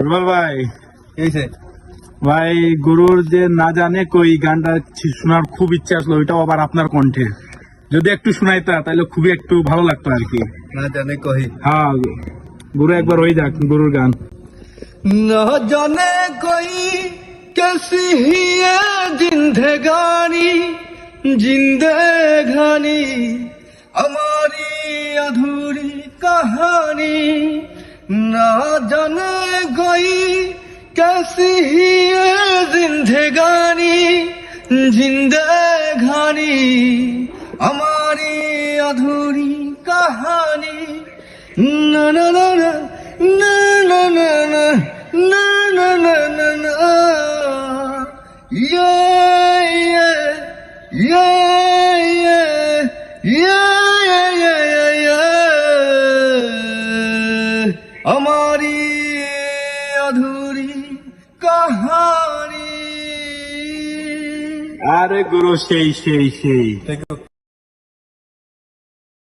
রুবেল ভাই, এই যে ভাই গুরুর যে না জানে কই গানটা শোনার খুব ইচ্ছা আসলো, ওইটাও আবার আপনার কণ্ঠে। যদি একটু শোনাইতা তাহলে খুবই একটু ভালো লাগতো আর কি। না জানে কহি হ্যাঁ, গুরু একবার ওই যাক গুরুর গান। না জানে কই कैसी ही ये जिंदगानी जिंदगानी हमारी अधूरी कहानी ना जाने कोई कैसी ही ये जिंदगानी जिंदगानी हमारी अधूरी कहानी ना ना ना ना ना ना ना ना ना ना ना ना yeah yeah yeah yeah yeah yeah yeah हमारी अधूरी कहानी। আরে গুরু, সেই সেই সেই